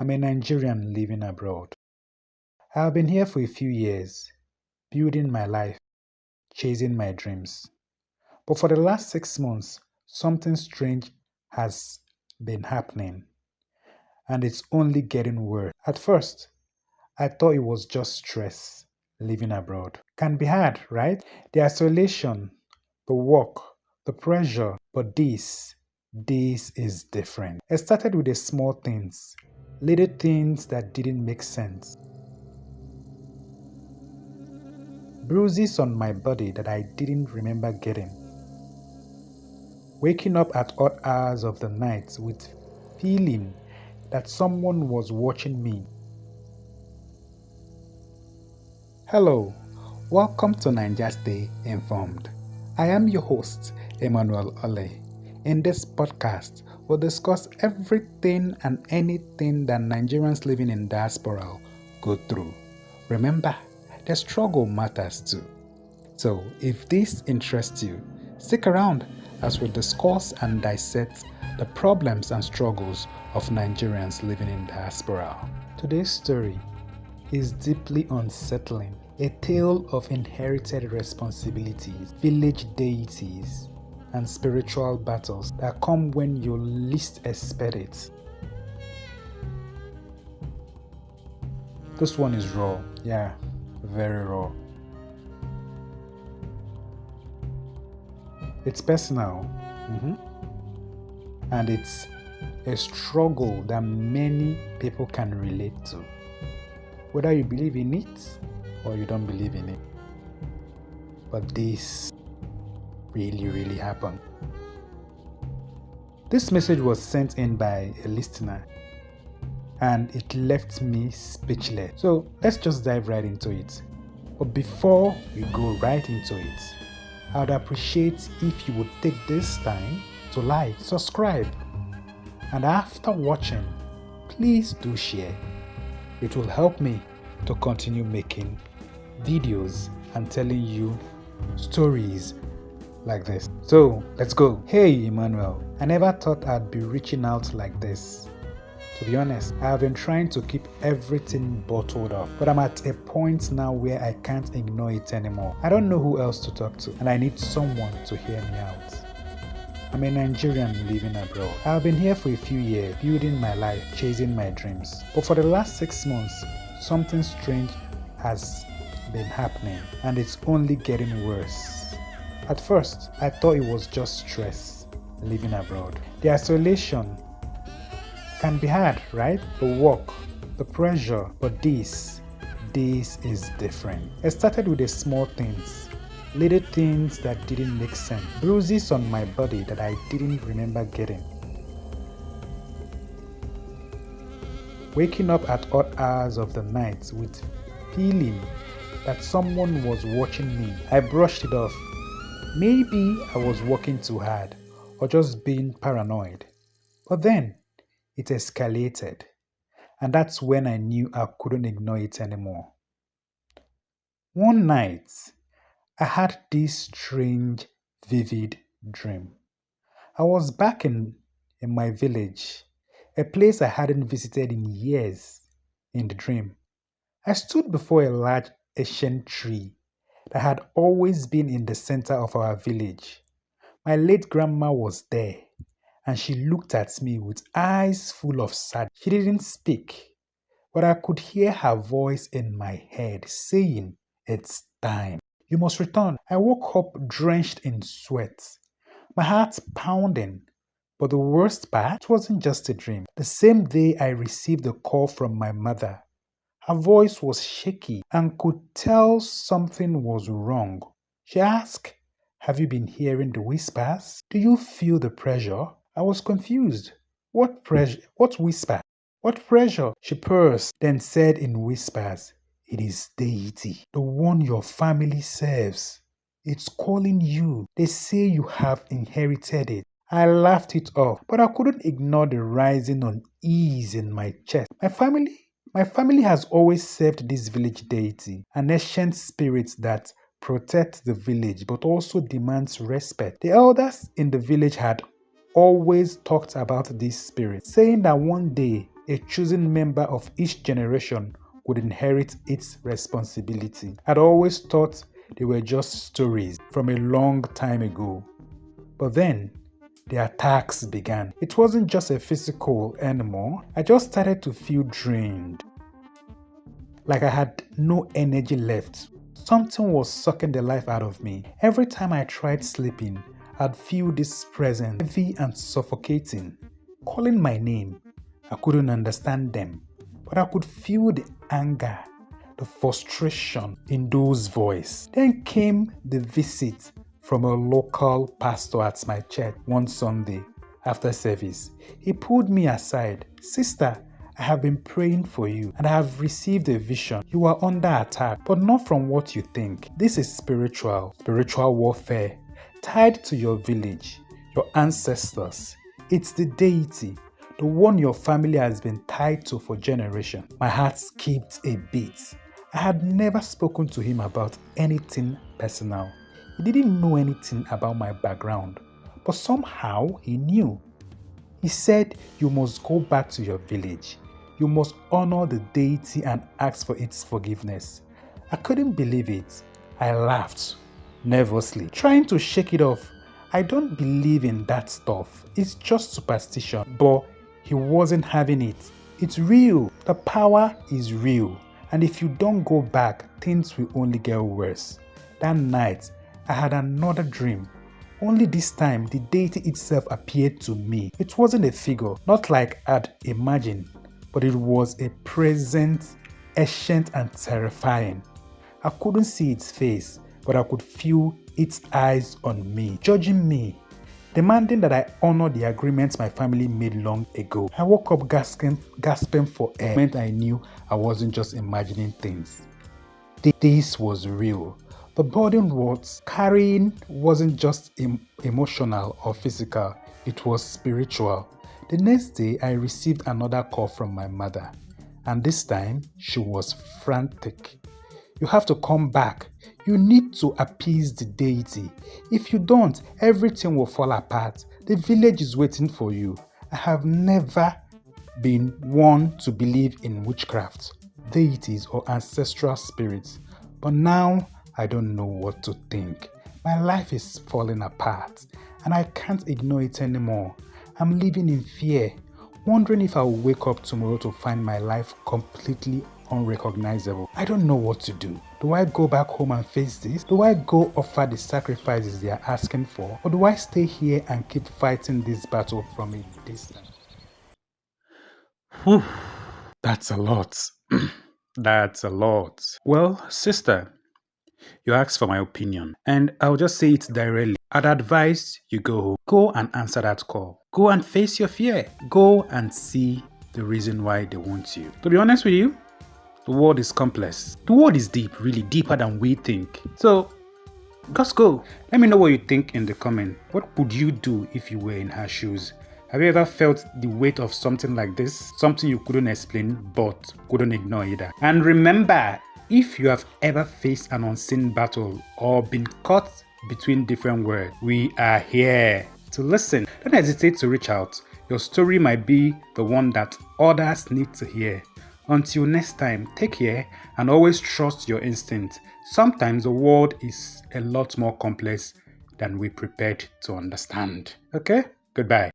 I'm a Nigerian living abroad. I have been here for a few years, building my life, chasing my dreams. But for the last 6 months, something strange has been happening, and it's only getting worse. At first, I thought it was just stress living abroad. Can be hard, right? The isolation, the work, the pressure, but this is different. It started with the small things, little things that didn't make sense. Bruises on my body that I didn't remember getting. Waking up at odd hours of the night with feeling that someone was watching me. Hello, welcome to Niger Stay Informed. I am your host, Emmanuel Ole. In this podcast, we'll discuss everything and anything that Nigerians living in diaspora go through. Remember, the struggle matters too. So, if this interests you, stick around as we discuss and dissect the problems and struggles of Nigerians living in diaspora. Today's story is deeply unsettling, a tale of inherited responsibilities, village deities, and spiritual battles that come when you least expect it. This one is raw, yeah, very raw. It's personal, and it's a struggle that many people can relate to, whether you believe in it or you don't believe in it. But this really happened. This message was sent in by a listener, and it left me speechless. So let's just dive right into it. But before we go right into it, I would appreciate if you would take this time to like, subscribe, and after watching, please do share. It will help me to continue making videos and telling you stories like this. So let's go. Hey Emmanuel, I never thought I'd be reaching out like this. To be honest, I have been trying to keep everything bottled up, but I'm at a point now where I can't ignore it anymore. I don't know who else to talk to, and I need someone to hear me out. I'm a Nigerian living abroad. I have been here for a few years, building my life, chasing my dreams. But for the last 6 months, something strange has been happening, and it's only getting worse. At first, I thought it was just stress living abroad. The isolation can be hard, right? The work, the pressure, but this is different. It started with the small things, little things that didn't make sense. Bruises on my body that I didn't remember getting. Waking up at odd hours of the night with feeling that someone was watching me. I brushed it off. Maybe I was working too hard or just being paranoid. But then it escalated, and that's when I knew I couldn't ignore it anymore. One night, I had this strange, vivid dream. I was back in my village, a place I hadn't visited in years. In the dream, I stood before a large ancient tree that had always been in the center of our village. My late grandma was there, and she looked at me with eyes full of sadness. She didn't speak, but I could hear her voice in my head saying, "It's time. You must return." I woke up drenched in sweat, my heart pounding. But the worst part, it wasn't just a dream. The same day I received a call from my mother. Her voice was shaky and could tell something was wrong. She asked, "Have you been hearing the whispers? Do you feel the pressure?" I was confused. What pressure? What whisper? What pressure? She paused, then said in whispers, "It is deity, the one your family serves. It's calling you. They say you have inherited it." I laughed it off, but I couldn't ignore the rising unease in my chest. My family has always served this village deity, an ancient spirit that protects the village but also demands respect. The elders in the village had always talked about this spirit, saying that one day a chosen member of each generation would inherit its responsibility. I'd always thought they were just stories from a long time ago. But then, the attacks began. It wasn't just a physical anymore. I just started to feel drained. Like I had no energy left. Something was sucking the life out of me. Every time I tried sleeping, I'd feel this presence, heavy and suffocating, calling my name. I couldn't understand them, but I could feel the anger, the frustration in those voices. Then came the visit from a local pastor at my church one Sunday after service. He pulled me aside. "Sister, I have been praying for you and I have received a vision. You are under attack, but not from what you think. This is spiritual warfare tied to your village, your ancestors. It's the deity, the one your family has been tied to for generations." My heart skipped a beat. I had never spoken to him about anything personal. He didn't know anything about my background, but somehow he knew. He said, "You must go back to your village. You must honor the deity and ask for its forgiveness." I couldn't believe it. I laughed nervously, trying to shake it off. I don't believe in that stuff. It's just superstition. But he wasn't having it. It's real. The power is real. And if you don't go back, things will only get worse. That night, I had another dream. Only this time, the deity itself appeared to me. It wasn't a figure, not like I'd imagined, but it was a presence, ancient and terrifying. I couldn't see its face, but I could feel its eyes on me, judging me, demanding that I honor the agreements my family made long ago. I woke up gasping for air. The moment I knew I wasn't just imagining things. This was real. The burden was carrying wasn't just emotional or physical, it was spiritual. The next day, I received another call from my mother, and this time she was frantic. "You have to come back. You need to appease the deity. If you don't, everything will fall apart. The village is waiting for you." I have never been one to believe in witchcraft, deities, or ancestral spirits, but now I don't know what to think. My life is falling apart, and I can't ignore it anymore. I'm living in fear, wondering if I'll wake up tomorrow to find my life completely unrecognizable. I don't know what to do. Do I go back home and face this? Do I go offer the sacrifices they are asking for? Or do I stay here and keep fighting this battle from a distance? Whew, that's a lot. That's a lot. Well, sister, you asked for my opinion, and I'll just say it directly. I'd advise you go home. Go and answer that call. Go and face your fear. Go and see the reason why they want you. To be honest with you, the world is complex. The world is deep, really deeper than we think. So, just go. Let me know what you think in the comment. What would you do if you were in her shoes? Have you ever felt the weight of something like this? Something you couldn't explain but couldn't ignore either. And remember, if you have ever faced an unseen battle or been caught between different words, we are here to listen. Don't hesitate to reach out. Your story might be the one that others need to hear. Until next time, take care and always trust your instinct. Sometimes the world is a lot more complex than we prepared to understand. Okay? Goodbye.